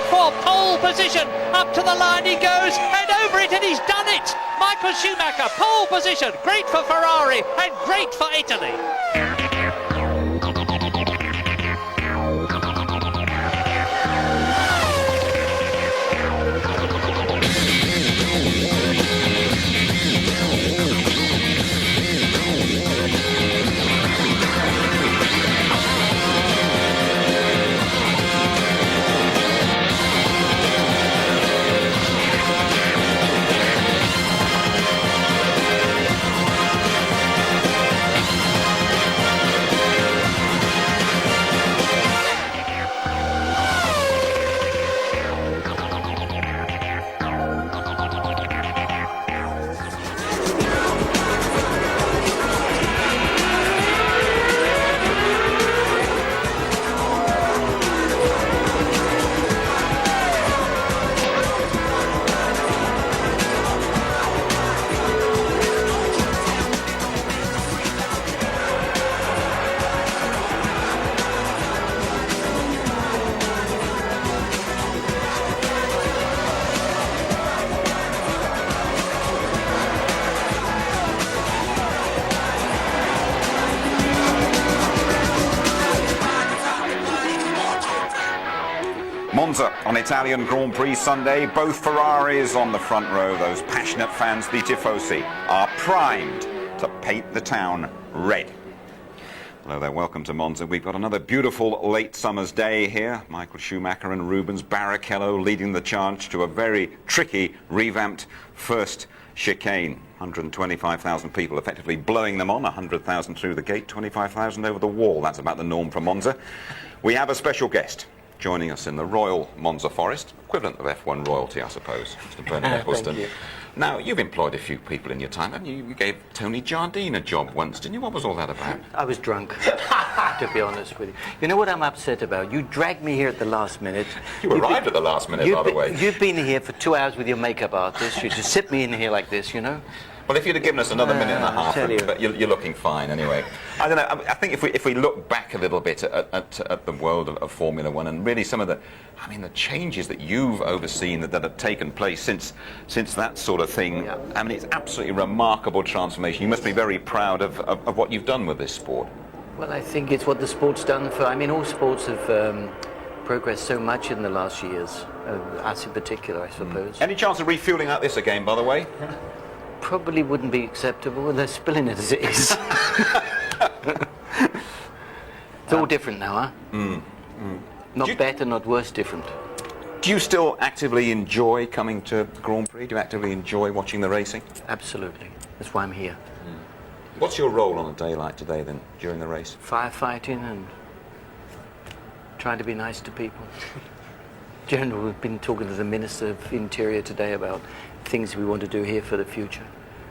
For pole position, up to the line he goes, and over it, and he's done it! Michael Schumacher, pole position, great for Ferrari, and great for Italy. Monza on Italian Grand Prix Sunday, both Ferraris on the front row. Those passionate fans, the Tifosi, are primed to paint the town red. Hello there, welcome to Monza. We've got another beautiful late summer's day here. Michael Schumacher and Rubens Barrichello leading the charge to a very tricky, revamped first chicane. 125,000 people effectively blowing them on, 100,000 through the gate, 25,000 over the wall. That's about the norm for Monza. We have a special guest joining us in the Royal Monza Forest, equivalent of F1 royalty, I suppose, Mr. Bernard Eccleston. Thank you. Now, you've employed a few people in your time, haven't you? You gave Tony Jardine a job once, didn't you? What was all that about? I was drunk, to be honest with you. You know what I'm upset about? You dragged me here at the last minute. You arrived at the last minute, by the way. You've been here for 2 hours with your makeup artist. You just sit me in here like this, you know? Well, if you'd have given us another minute and a half, tell you. but you're looking fine anyway. I don't know, I think if we look back a little bit at the world of Formula One and really some of the changes that you've overseen that have taken place since that sort of thing, Yeah. I mean, it's absolutely remarkable transformation. You must be very proud of what you've done with this sport. Well, I think it's what the sport's done for... I mean, all sports have progressed so much in the last years. Us in particular, I suppose. Any chance of refueling like this again, by the way? Probably wouldn't be acceptable. They're spilling it as it is. It's all different now, huh? Not better, not worse, different. Do you still actively enjoy coming to Grand Prix? Do you actively enjoy watching the racing? Absolutely. That's why I'm here. What's your role on a day like today, then, during the race? Firefighting and trying to be nice to people. General, we've been talking to the Minister of Interior today about things we want to do here for the future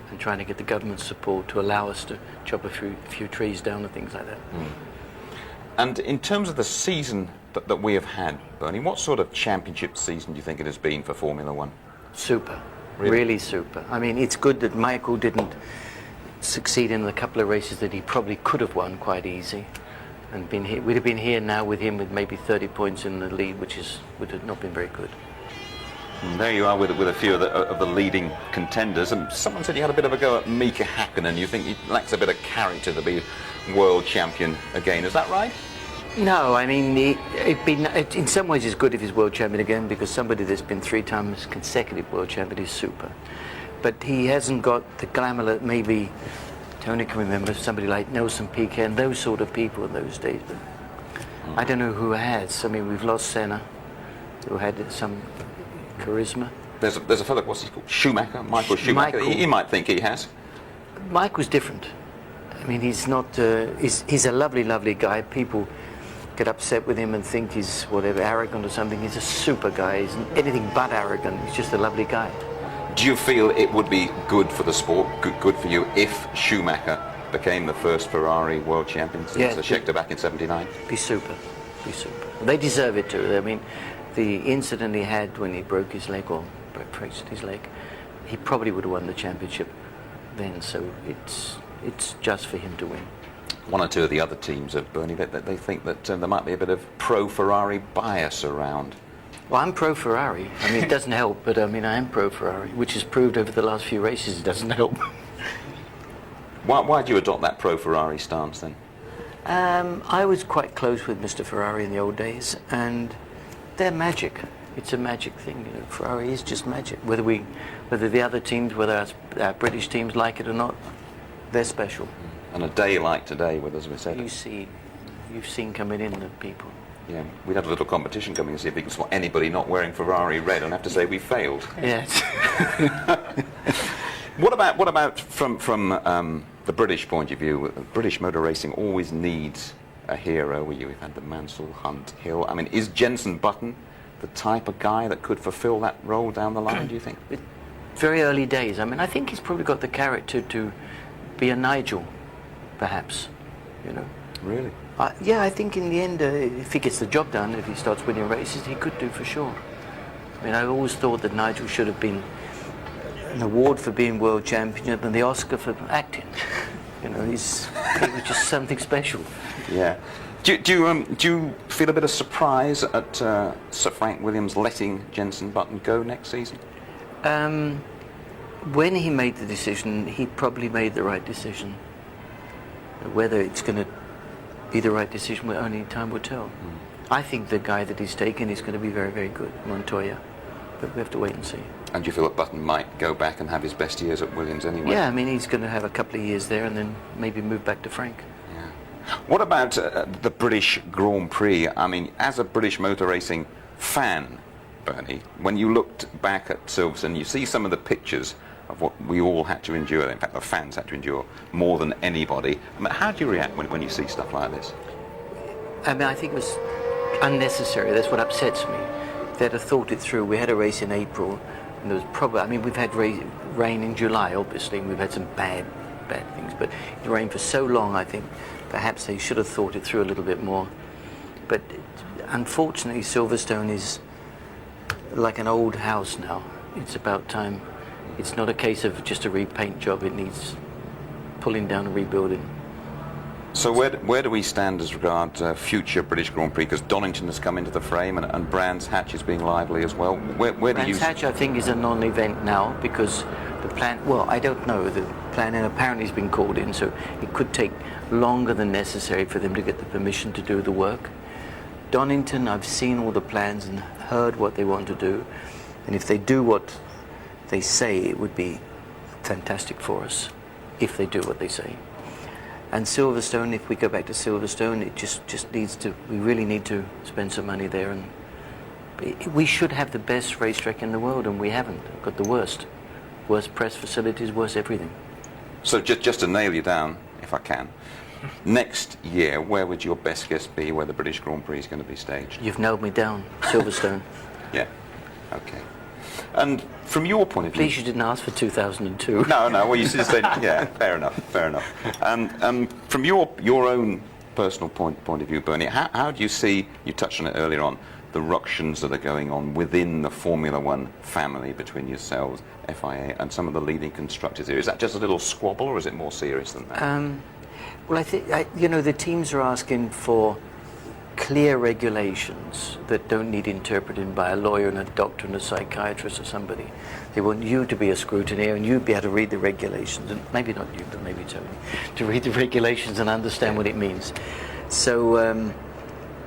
and trying to get the government support to allow us to chop a few trees down and things like that. And in terms of the season that we have had, Bernie, what sort of championship season do you think it has been for Formula One? Super. Really? Really super. I mean, it's good that Michael didn't succeed in a couple of races that he probably could have won quite easy. And we'd have been here now with him with maybe 30 points in the lead, which would have not been very good. And there you are with a few of the leading contenders. And someone said you had a bit of a go at Mika Hakkinen. You think he lacks a bit of character to be world champion again. Is that right? No, I mean, in some ways it's good if he's world champion again, because somebody that's been 3 times consecutive world champion is super. But he hasn't got the glamour that maybe Tony can remember, somebody like Nelson Piquet and those sort of people in those days. But I don't know who has. I mean, we've lost Senna, who had some charisma. There's a fellow, what's he called? Schumacher, Michael Schumacher. He might think he has. Mike was different. I mean, he's not. He's a lovely, lovely guy. People get upset with him and think he's whatever, arrogant or something. He's a super guy. He's anything but arrogant. He's just a lovely guy. Do you feel it would be good for the sport, good for you, if Schumacher became the first Ferrari world champion since the Scheckter back in '79? Be super. Be super. They deserve it too. I mean, the incident he had when he broke his leg or fractured his leg, he probably would have won the championship then. So it's just for him to win. One or two of the other teams, Bernie, they think that there might be a bit of pro-Ferrari bias around Well, I'm pro-Ferrari. I mean, it doesn't help, but I mean, I am pro-Ferrari, which has proved over the last few races it doesn't help. Why do you adopt that pro-Ferrari stance then? I was quite close with Mr. Ferrari in the old days, and they're magic. It's a magic thing. You know, Ferrari is just magic. Whether the other teams, whether our British teams like it or not, they're special. And a day like today, with, as we said, You've seen coming in the people. yeah, we'd have a little competition coming to see if we can spot anybody not wearing Ferrari red, and I have to say we failed. Yes. What about from the British point of view? British motor racing always needs a hero. We've had the Mansell, Hunt, Hill. I mean, is Jenson Button the type of guy that could fulfil that role down the line, do you think? Very early days. I mean, I think he's probably got the character to be a Nigel, perhaps. You know. Really? Yeah, I think in the end, if he gets the job done, if he starts winning races, he could do for sure. I mean, I always thought that Nigel should have been an award for being world champion and the Oscar for acting. You know, he was just something special. Yeah. Do you feel a bit of surprise at Sir Frank Williams letting Jenson Button go next season? When he made the decision, he probably made the right decision. Whether it's going to be the right decision, only time will tell. I think the guy that he's taken is going to be very, very good, Montoya. But we have to wait and see. And do you feel that Button might go back and have his best years at Williams anyway? Yeah, I mean, he's going to have a couple of years there and then maybe move back to Frank. Yeah. What about the British Grand Prix? I mean, as a British motor racing fan, Bernie, when you looked back at Silverstone, you see some of the pictures of what we all had to endure, in fact the fans had to endure more than anybody. I mean, how do you react when you see stuff like this? I mean, I think it was unnecessary. That's what upsets me. They'd have thought it through. We had a race in April, and there was probably, I mean, we've had rain in July, obviously, and we've had some bad things, but it rained for so long, I think perhaps they should have thought it through a little bit more. But unfortunately, Silverstone is like an old house now. It's about time. It's not a case of just a repaint job. It needs pulling down and rebuilding. So where do we stand as regards future British Grand Prix? Because Donington has come into the frame and Brands Hatch is being lively as well. Where do Brands you... Hatch, I think, is a non-event now because the plan... Well, I don't know. The planning apparently has been called in, so it could take longer than necessary for them to get the permission to do the work. Donington, I've seen all the plans and heard what they want to do. And if they do what they say, it would be fantastic for us, if they do what they say. And Silverstone, if we go back to Silverstone, it just needs to, we really need to spend some money there. And we should have the best racetrack in the world, and we haven't. We've got the worst. Worst press facilities, worst everything. So just to nail you down, if I can, next year, where would your best guess be where the British Grand Prix is going to be staged? You've nailed me down, Silverstone. Yeah, okay. And from your point of view... Please, you didn't ask for 2002. No, well, you just said, yeah, fair enough. From your own personal point of view, Bernie, how do you see, you touched on it earlier on, the ructions that are going on within the Formula One family between yourselves, FIA, and some of the leading constructors here? Is that just a little squabble, or is it more serious than that? Well, I think, the teams are asking for clear regulations that don't need interpreting by a lawyer and a doctor and a psychiatrist or somebody. They want you to be a scrutineer and you be able to read the regulations, and maybe not you, but maybe Tony, to read the regulations and understand what it means. So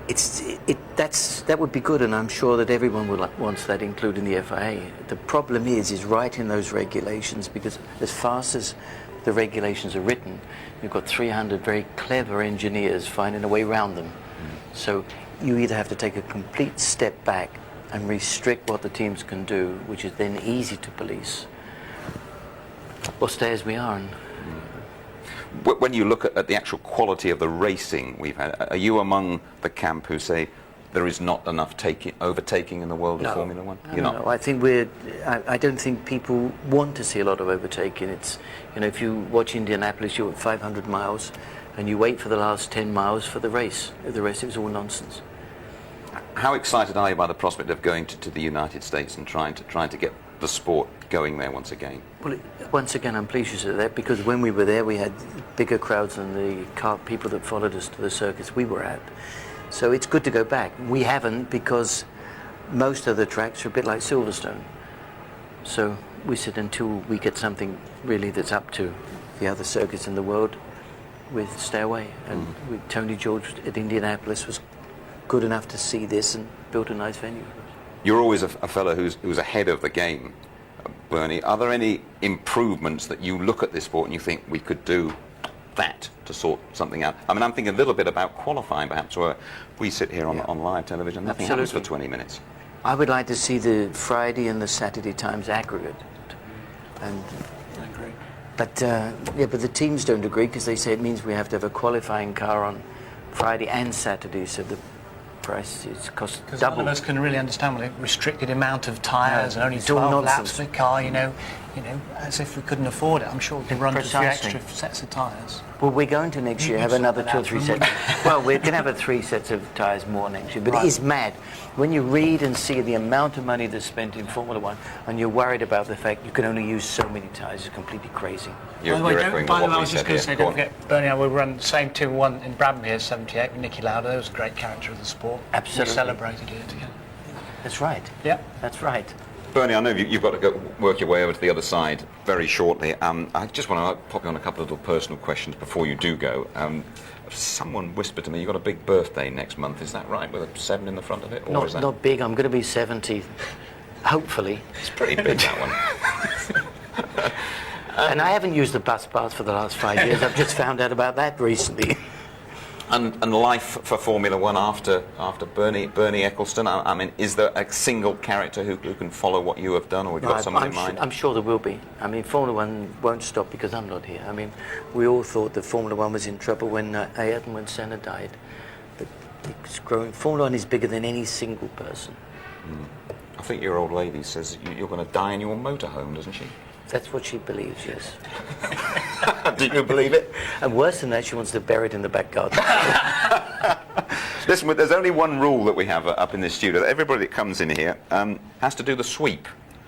that would be good, and I'm sure that everyone wants that, including the FIA. The problem is writing those regulations, because as fast as the regulations are written, you've got 300 very clever engineers finding a way around them. So you either have to take a complete step back and restrict what the teams can do, which is then easy to police, or stay as we are. And when you look at the actual quality of the racing we've had, are you among the camp who say there is not enough overtaking in the world of Formula One? You're not? No, I think I don't think people want to see a lot of overtaking. It's, if you watch Indianapolis, you're at 500 miles, and you wait for the last 10 miles for the race. The rest is all nonsense. How excited are you by the prospect of going to the United States and trying to get the sport going there once again? Well, once again, I'm pleased you said that, because when we were there, we had bigger crowds than the people that followed us to the circuits we were at. So it's good to go back. We haven't, because most of the tracks are a bit like Silverstone. So we said until we get something really that's up to the other circuits in the world, we'd stay away. And Tony George at Indianapolis was good enough to see this and built a nice venue for us. You're always a fellow who's ahead of the game, Bernie. Are there any improvements that you look at this sport and you think we could do that to sort something out? I mean, I'm thinking a little bit about qualifying, perhaps, where we sit here on live television, nothing happens for 20 minutes. I would like to see the Friday and the Saturday times aggregate. And I agree. but the teams don't agree because they say it means we have to have a qualifying car on Friday and Saturday, so the price costs Because double. none of us can really understand what a restricted amount of tyres and only it's all 12 laps nonsense. per car, you know, as if we couldn't afford it. I'm sure we could run to 3 Precisely. extra sets of tyres. Well, we're going to next year have sort another that 2 or out 3 from sets. Well, we're going to have 3 sets of tyres more next year. But Right. it is mad. When you read and see the amount of money that's spent in Formula One and you're worried about the fact you can only use so many tyres, it's completely crazy. You're By the way, echoing by the what way, I we was just said going to here. say, Go don't on. forget, Bernie, we run the same 2-1 in Bradmere 78 with Nicky Lauda. That was a great character of the sport. Absolutely. We celebrated it together. That's right. Yeah. That's right. Bernie, I know you've got to go work your way over to the other side very shortly. I just want to pop you on a couple of little personal questions before you do go. Someone whispered to me you've got a big birthday next month. Is that right, with a 7 in the front of it? Or is that... Not big. I'm going to be 70, hopefully. It's pretty big, that one. And I haven't used the bus pass for the last 5 years. I've just found out about that recently. And life for Formula One after Bernie Ecclestone? I mean, is there a single character who can follow what you have done, or have you got someone in mind? I'm sure there will be. I mean, Formula One won't stop because I'm not here. I mean, we all thought that Formula One was in trouble when Ayrton, when Senna died. But it's growing. Formula One is bigger than any single person. I think your old lady says you're going to die in your motorhome, doesn't she? That's what she believes, yes. Do you believe it? And worse than that, she wants to bury it in the back garden. Listen, there's only one rule that we have up in this studio. Everybody that comes in here has to do the sweep.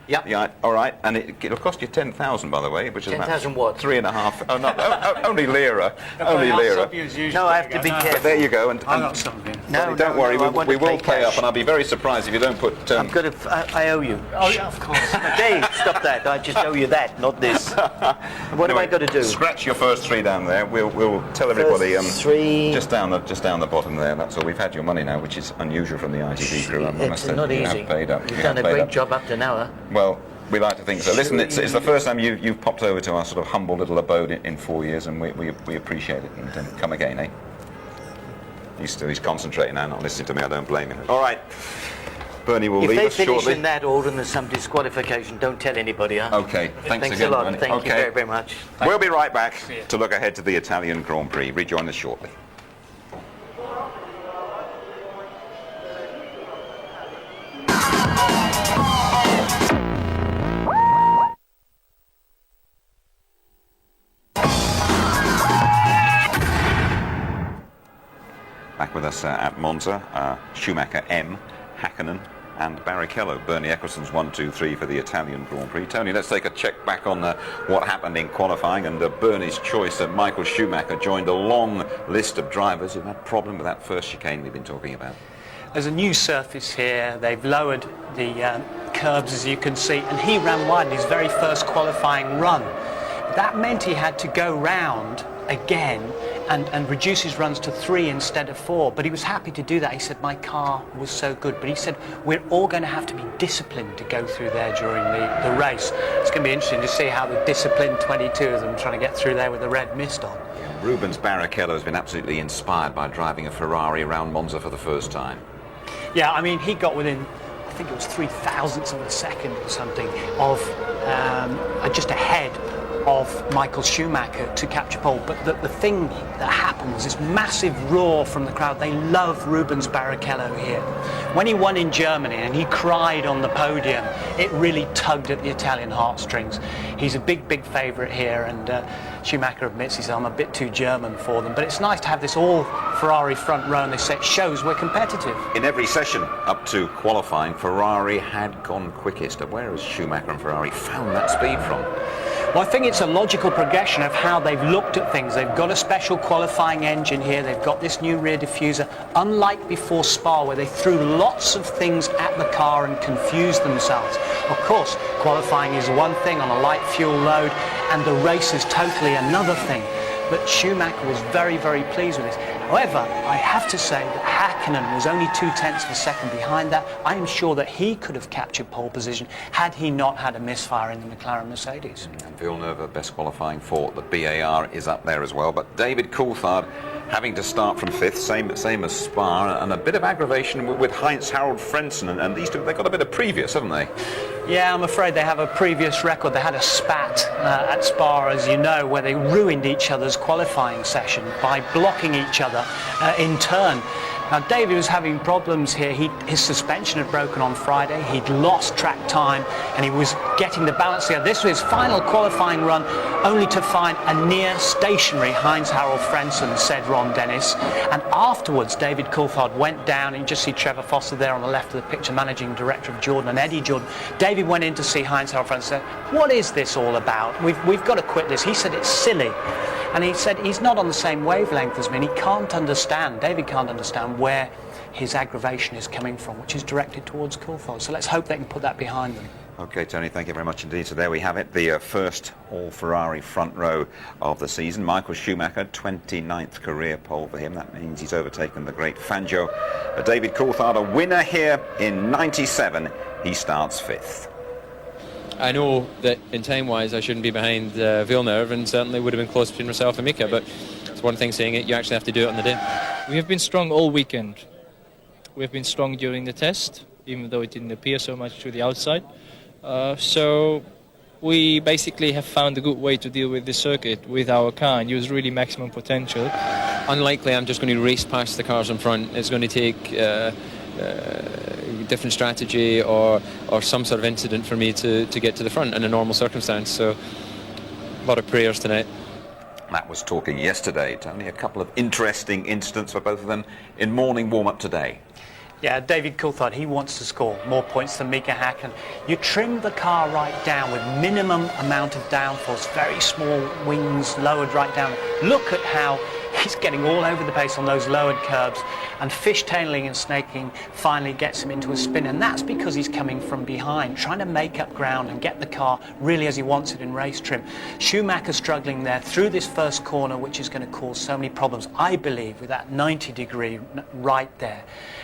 Yep. Yeah, all right, and it'll cost you 10,000, by the way, which is 10,000 what? 3.5. Oh no, only lira. Only lira. No, I have to be careful. There you go. And I got something. No, don't worry, I want we to will pay pay up, cash. and I'll be very surprised if you don't put. I'm going to. I owe you. Oh, yeah, of course. Dave, stop that. I just owe you that, not this. What have I got to do? Scratch your first 3 down there. We'll tell everybody. First 3. Just down the bottom there. That's all. We've had your money now, which is unusual from the ITV crew. I must It's say, not you easy. have paid up. You've You done have a paid great up. job up to now, huh? Well, we like to think so. Listen, it's the first time you've popped over to our sort of humble little abode in 4 years, and we appreciate it. And come again, eh? He's concentrating now, not listening to me. I don't blame him. All right, Bernie will If leave they us finish shortly. in that order and there's some disqualification, don't tell anybody, huh? Okay, thanks Thanks again, a lot. Bernie. Thank you Okay. very, very much. We'll be right back you. to look ahead to the Italian Grand Prix. Rejoin us shortly. Back with us at Monza, Schumacher, M, Hakkinen and Barrichello. Bernie Ecclestone's 1, 2, 3 for the Italian Grand Prix. Tony, let's take a check back on what happened in qualifying, and Bernie's choice of Michael Schumacher joined a long list of drivers who had a problem with that first chicane we've been talking about. There's a new surface here. They've lowered the curbs, as you can see, and he ran wide in his very first qualifying run. That meant he had to go round again and reduce his runs to 3 instead of 4, but he was happy to do that. He said, my car was so good, but he said, we're all going to have to be disciplined to go through there during the race. It's going to be interesting to see how the disciplined 22 of them trying to get through there with the red mist on. Rubens Barrichello has been absolutely inspired by driving a Ferrari around Monza for the first time. Yeah, I mean, he got within, I think it was 0.003 of a second or something of just ahead of Michael Schumacher to capture pole. But the thing that happened was this massive roar from the crowd. They love Rubens Barrichello here. When he won in Germany and he cried on the podium, it really tugged at the Italian heartstrings. He's a big, big favourite here, and Schumacher admits he said, I'm a bit too German for them. But it's nice to have this all Ferrari front row, and they say it shows we're competitive. In every session up to qualifying, Ferrari had gone quickest. Where has Schumacher and Ferrari found that speed from? Well, I think it's a logical progression of how they've looked at things. They've got a special qualifying engine here. They've got this new rear diffuser, unlike before Spa, where they threw lots of things at the car and confused themselves. Of course, qualifying is one thing on a light fuel load, and the race is totally another thing. But Schumacher was very, very pleased with this. However, I have to say that Häkkinen was only 0.2 of a second behind that. I am sure that he could have captured pole position had he not had a misfire in the McLaren Mercedes. And Villeneuve, best qualifying for the BAR, is up there as well. But David Coulthard having to start from 5th, same as Spa, and a bit of aggravation with Heinz-Harald Frentzen. And these two, they've got a bit of previous, haven't they? Yeah, I'm afraid they have a previous record. They had a spat at Spa, as you know, where they ruined each other's qualifying session by blocking each other in turn. Now, David was having problems here. His suspension had broken on Friday. He'd lost track time, and he was getting the balance here. This was his final qualifying run, only to find a near stationary Heinz-Harald Frentzen, said Ron Dennis. And afterwards, David Coulthard went down, and you just see Trevor Foster there on the left of the picture, managing director of Jordan and Eddie Jordan. David went in to see Heinz-Harald Frentzen and said, "What is this all about? We've got to quit this." He said it's silly. And he said he's not on the same wavelength as me, and he can't understand, David can't understand where his aggravation is coming from, which is directed towards Coulthard. So let's hope they can put that behind them. OK, Tony, thank you very much indeed. So there we have it, the first all-Ferrari front row of the season. Michael Schumacher, 29th career pole for him. That means he's overtaken the great Fangio. David Coulthard, a winner here in 97. He starts 5th. I know that in time-wise I shouldn't be behind Villeneuve, and certainly would have been close between myself and Mika, but it's one thing saying it, you actually have to do it on the day. We have been strong all weekend. We have been strong during the test, even though it didn't appear so much to the outside. So we basically have found a good way to deal with the circuit with our car and use really maximum potential. Unlikely I'm just going to race past the cars in front. It's going to take different strategy or some sort of incident for me to get to the front in a normal circumstance. So a lot of prayers tonight. Matt was talking yesterday, Tony, a couple of interesting incidents for both of them in morning warm-up today. Yeah, David Coulthard, he wants to score more points than Mika Häkkinen. You trim the car right down with minimum amount of downforce, very small wings lowered right down. Look at how he's getting all over the place on those lowered curbs, and fishtailing and snaking finally gets him into a spin, and that's because he's coming from behind, trying to make up ground and get the car really as he wants it in race trim. Schumacher struggling there through this first corner, which is going to cause so many problems, I believe, with that 90-degree right there.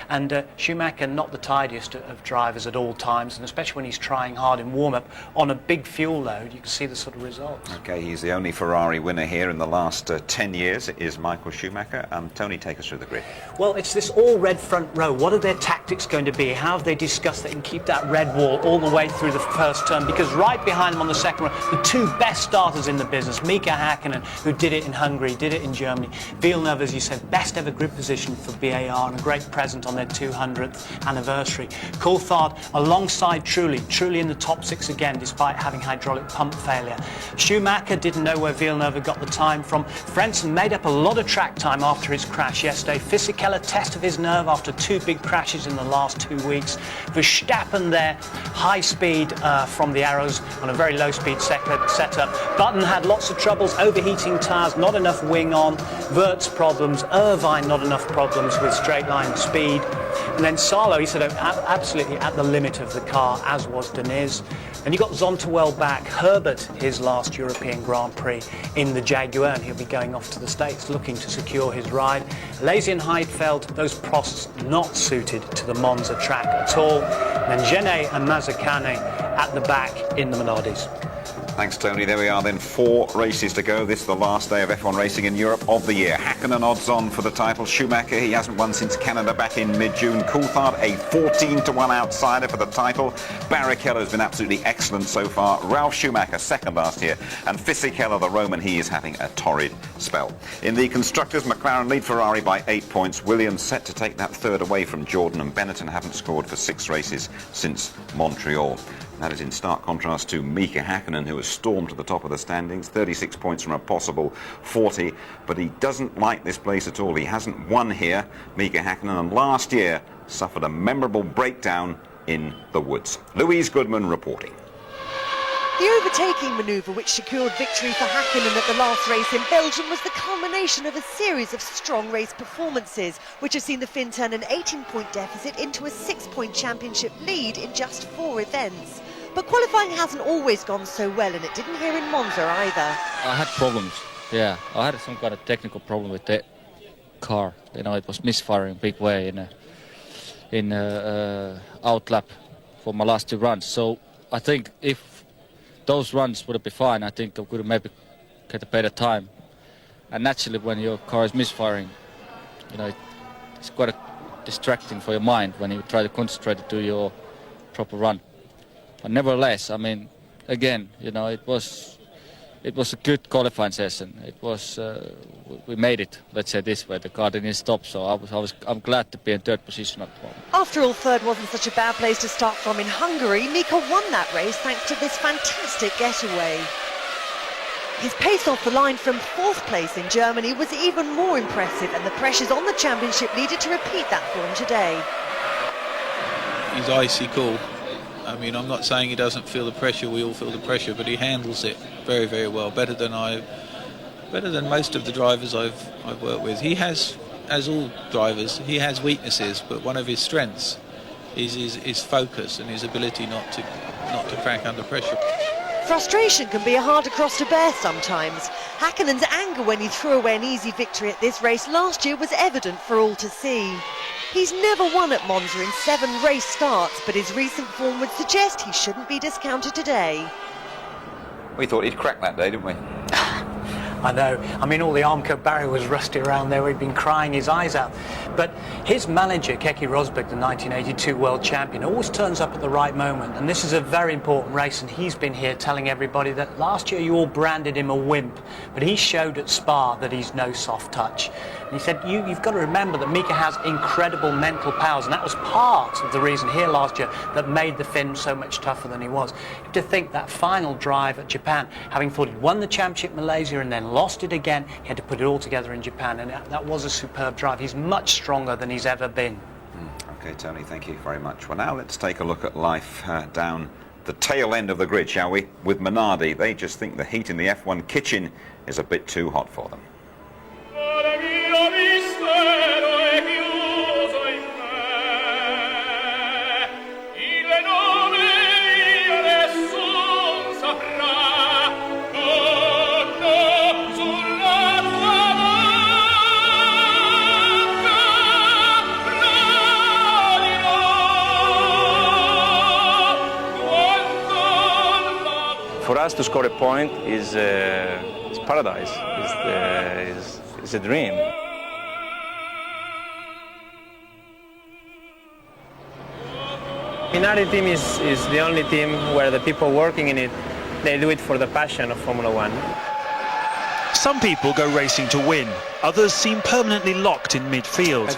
And Schumacher, not the tidiest of drivers at all times, and especially when he's trying hard in warm-up on a big fuel load, you can see the sort of results. OK, he's the only Ferrari winner here in the last 10 years, is Michael Schumacher. Tony, take us through the grid. Well, it's this all-red front row. What are their tactics going to be? How have they discussed they can keep that red wall all the way through the first turn? Because right behind them on the second row, the two best starters in the business, Mika Häkkinen, who did it in Hungary, did it in Germany. Villeneuve, as you said, best ever grid position for BAR and a great present on their 200th anniversary. Coulthard alongside Trulli in the top 6 again, despite having hydraulic pump failure. Schumacher didn't know where Villeneuve had got the time from. Frentzen made up a lot of track time after his crash yesterday. Fisichella, test of his nerve after 2 big crashes in the last 2 weeks. Verstappen there, high speed from the arrows on a very low speed setup. Button had lots of troubles, overheating tyres, not enough wing on, Wirtz problems, Irvine not enough problems with straight line speed. And then Salo, he said, absolutely at the limit of the car, as was Deniz. And you got Zontewell back, Herbert, his last European Grand Prix in the Jaguar, and he'll be going off to the States looking to secure his ride. Lazy and Heidfeld, those Prosts not suited to the Monza track at all. And then Genet and Mazzacane at the back in the Minardis. Thanks, Tony. There we are then, 4 races to go. This is the last day of F1 racing in Europe of the year. Häkkinen odds on for the title. Schumacher, he hasn't won since Canada back in mid-June. Coulthard, a 14-1 outsider for the title. Barrichello has been absolutely excellent so far. Ralf Schumacher, second last year. And Fisichella, the Roman, he is having a torrid spell. In the constructors, McLaren lead Ferrari by 8 points. Williams set to take that third away from Jordan, and Benetton haven't scored for 6 races since Montreal. That is in stark contrast to Mika Häkkinen, who has stormed to the top of the standings, 36 points from a possible 40, but he doesn't like this place at all. He hasn't won here, Mika Häkkinen, and last year suffered a memorable breakdown in the woods. Louise Goodman reporting. The overtaking manoeuvre which secured victory for Hakkinen at the last race in Belgium was the culmination of a series of strong race performances, which have seen the Finn turn an 18-point deficit into a 6-point championship lead in just 4 events. But qualifying hasn't always gone so well, and it didn't here in Monza either. I had problems, yeah. I had some kind of technical problem with the car. You know, it was misfiring big way in out lap for my last 2 runs. So I think if those runs would have been fine, I think I could have maybe get a better time. And naturally, when your car is misfiring, you know, it's quite distracting for your mind when you try to concentrate to do your proper run. But nevertheless, I mean, again, you know, it was a good qualifying session. It was we made it. Let's say this way. The car didn't stop, so I'm glad to be in 3rd position at the moment. After all, 3rd wasn't such a bad place to start from in Hungary. Mika won that race thanks to this fantastic getaway. His pace off the line from 4th place in Germany was even more impressive, and the pressures on the championship needed to repeat that form today. He's icy cool. I mean, I'm not saying he doesn't feel the pressure. We all feel the pressure, but he handles it very, very well. Better than most of the drivers I've worked with. He has, as all drivers, he has weaknesses, but one of his strengths is his focus and his ability not to crack under pressure. Frustration can be a harder cross to bear sometimes. Häkkinen's anger when he threw away an easy victory at this race last year was evident for all to see. He's never won at Monza in 7 race starts, but his recent form would suggest he shouldn't be discounted today. We thought he'd crack that day, didn't we? I know. I mean, all the Armco Barry was rusty around there. He'd been crying his eyes out. But his manager, Keke Rosberg, the 1982 world champion, always turns up at the right moment. And this is a very important race. And he's been here telling everybody that last year you all branded him a wimp. But he showed at Spa that he's no soft touch. And he said, you've got to remember that Mika has incredible mental powers. And that was part of the reason here last year that made the Finn so much tougher than he was. To think that final drive at Japan, having thought he'd won the championship in Malaysia and then lost it again, he had to put it all together in Japan, and that was a superb drive. He's much stronger than he's ever been. Okay, Tony, thank you very much. Well, now let's take a look at life down the tail end of the grid, shall we? With Minardi, they just think the heat in the F1 kitchen is a bit too hot for them. For us to score a point is paradise, is a dream. Minardi team is the only team where the people working in it, they do it for the passion of Formula One. Some people go racing to win, others seem permanently locked in midfield.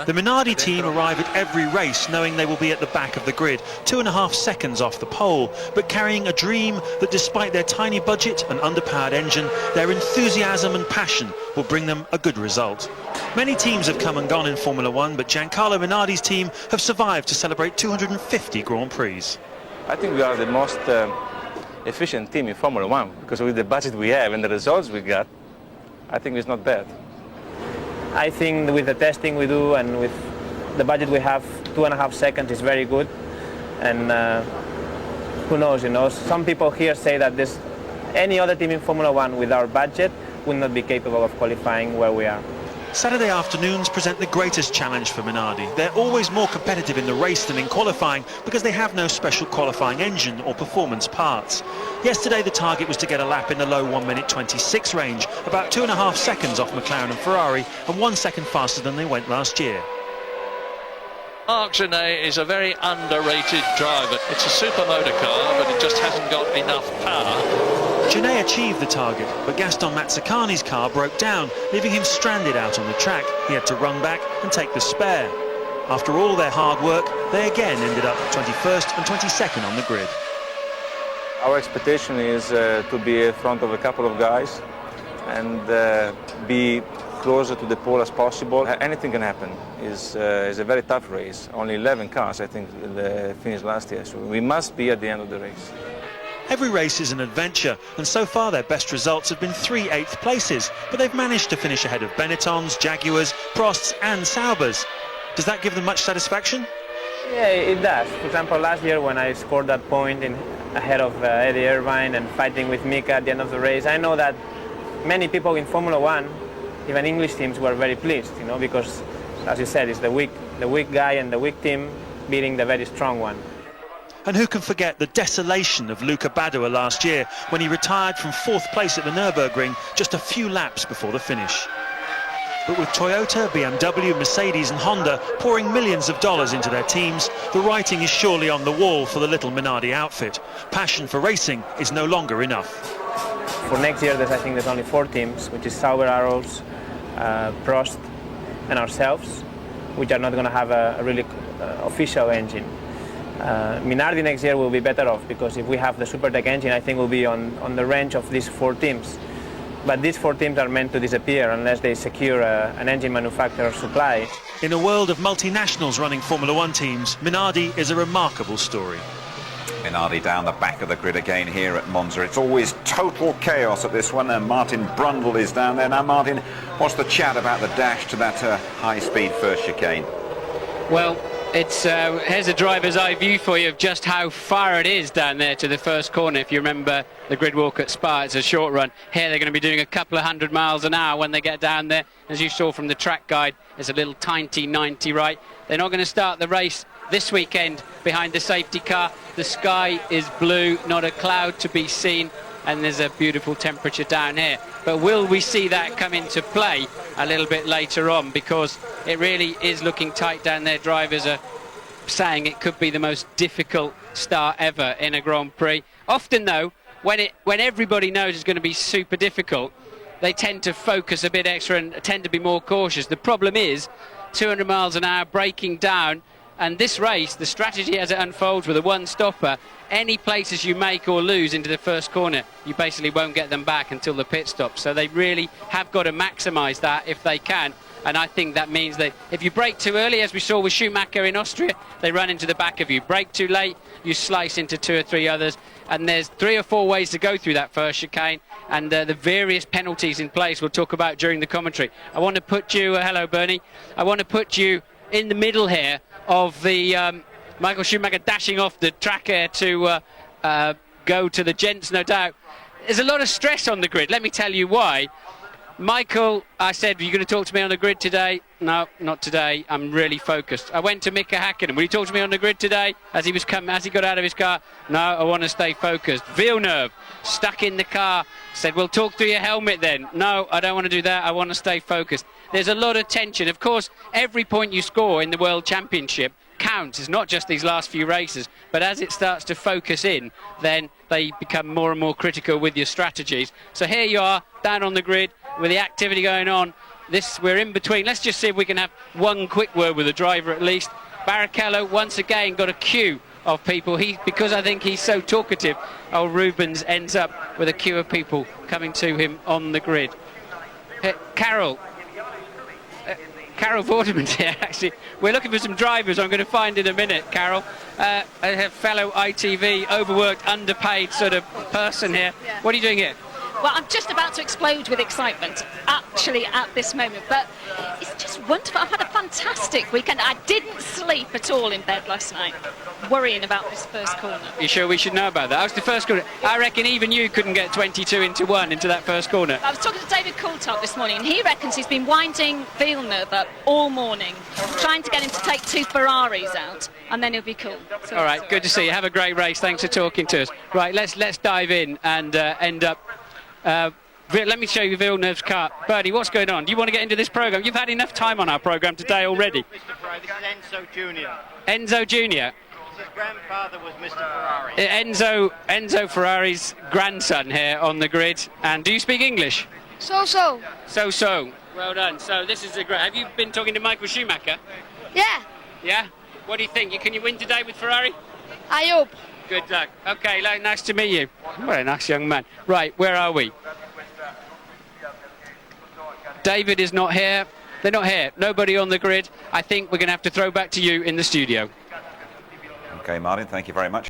The Minardi team arrive at every race knowing they will be at the back of the grid, 2.5 seconds off the pole, but carrying a dream that despite their tiny budget and underpowered engine, their enthusiasm and passion will bring them a good result. Many teams have come and gone in Formula One, but Giancarlo Minardi's team have survived to celebrate 250 Grand Prix. I think we are the most efficient team in Formula One, because with the budget we have and the results we got, I think it's not bad. I think with the testing we do and with the budget we have, 2.5 seconds is very good. And who knows, you know, some people here say that any other team in Formula One with our budget would not be capable of qualifying where we are. Saturday afternoons present the greatest challenge for Minardi. They're always more competitive in the race than in qualifying because they have no special qualifying engine or performance parts. Yesterday the target was to get a lap in the low 1:26 range, about 2.5 seconds off McLaren and Ferrari and 1 second faster than they went last year. Marc Genet is a very underrated driver. It's a supermotor car, but it just hasn't got enough power. Genet achieved the target, but Gaston Mazzacani's car broke down, leaving him stranded out on the track. He had to run back and take the spare. After all their hard work, they again ended up 21st and 22nd on the grid. Our expectation is to be in front of a couple of guys and be closer to the pole as possible. Anything can happen. It's a very tough race. Only 11 cars, I think, finished last year, so we must be at the end of the race. Every race is an adventure, and so far their best results have been 3 8th places, but they've managed to finish ahead of Benettons, Jaguars, Prosts and Saubers. Does that give them much satisfaction? Yeah, it does. For example, last year when I scored that point ahead of Eddie Irvine and fighting with Mika at the end of the race, I know that many people in Formula One, even English teams, were very pleased, you know, because, as you said, it's the weak guy and the weak team beating the very strong one. And who can forget the desolation of Luca Badoer last year when he retired from 4th place at the Nürburgring just a few laps before the finish. But with Toyota, BMW, Mercedes and Honda pouring millions of dollars into their teams, the writing is surely on the wall for the little Minardi outfit. Passion for racing is no longer enough. For next year, I think there's only 4 teams, which is Sauber, Arrows, Prost and ourselves, which are not going to have a really official engine. Minardi next year will be better off, because if we have the Supertech engine, I think we'll be on the range of these 4 teams. But these 4 teams are meant to disappear unless they secure an engine manufacturer supply. In a world of multinationals running Formula One teams, Minardi is a remarkable story. Minardi down the back of the grid again here at Monza. It's always total chaos at this one, and Martin Brundle is down there. Now, Martin, what's the chat about the dash to that high-speed first chicane? Well, it's here's a driver's eye view for you of just how far it is down there to the first corner. If you remember the grid walk at Spa, it's a short run. Here they're going to be doing a couple of 100 miles an hour when they get down there. As you saw from the track guide, there's a little tiny 90 right. They're not going to start the race this weekend behind the safety car. The sky is blue, not a cloud to be seen, and there's a beautiful temperature down here. But will we see that come into play a little bit later on? Because it really is looking tight down there. Drivers are saying it could be the most difficult start ever in a Grand Prix. Often though, when everybody knows it's going to be super difficult, they tend to focus a bit extra and tend to be more cautious. The problem is 200 miles an hour, braking down, and this race, the strategy as it unfolds with a one-stopper, any places you make or lose into the first corner, you basically won't get them back until the pit stop. So they really have got to maximise that if they can. And I think that means that if you brake too early, as we saw with Schumacher in Austria, they run into the back of you. Brake too late, you slice into 2 or 3 others. And there's 3 or 4 ways to go through that first chicane, and the various penalties in place we'll talk about during the commentary. I want to put you, hello Bernie, I want to put you in the middle here of the Michael Schumacher dashing off the track here to go to the gents, no doubt. There's a lot of stress on the grid. Let me tell you why. Michael, I said, are you going to talk to me on the grid today? No, not today. I'm really focused. I went to Mika Häkkinen. Will you talk to me on the grid today? As he got out of his car? No, I want to stay focused. Villeneuve, stuck in the car, said, well, talk through your helmet then. No, I don't want to do that. I want to stay focused. There's a lot of tension. Of course, every point you score in the World Championship counts. It's not just these last few races, but as it starts to focus in, then they become more and more critical with your strategies. So here you are, down on the grid, with the activity going on. We're in between. Let's just see if we can have one quick word with the driver at least. Barrichello once again got a queue of people. Because I think he's so talkative, old Rubens ends up with a queue of people coming to him on the grid. Carol Vorderman's here, actually. We're looking for some drivers I'm going to find in a minute, Carol. I have fellow ITV, overworked, underpaid sort of person here. Yeah. What are you doing here? Well, I'm just about to explode with excitement, actually, at this moment. But it's just wonderful. I've had a fantastic weekend. I didn't sleep at all in bed last night, worrying about this first corner. You sure we should know about that? That was the first corner. I reckon even you couldn't get 22 into 1 into that first corner. I was talking to David Coulthard this morning, and he reckons he's been winding Villeneuve up all morning, trying to get him to take 2 Ferraris out, and then he'll be cool. So all right, good to see you. Have a great race. Thanks for talking to us. Right, let's dive in and end up... let me show you Villeneuve's car. Bertie, what's going on? Do you want to get into this programme? You've had enough time on our programme today already. Mr. Ferrari, this is Enzo Jr. Enzo Jr. His grandfather was Mr. Ferrari. Enzo Ferrari's grandson here on the grid. And do you speak English? So. Well done. So this is have you been talking to Michael Schumacher? Yeah. Yeah? What do you think? Can you win today with Ferrari? I hope. Good luck. Okay, nice to meet you. What a nice young man. Right, where are we? David is not here. They're not here. Nobody on the grid. I think we're going to have to throw back to you in the studio. Okay, Martin, thank you very much.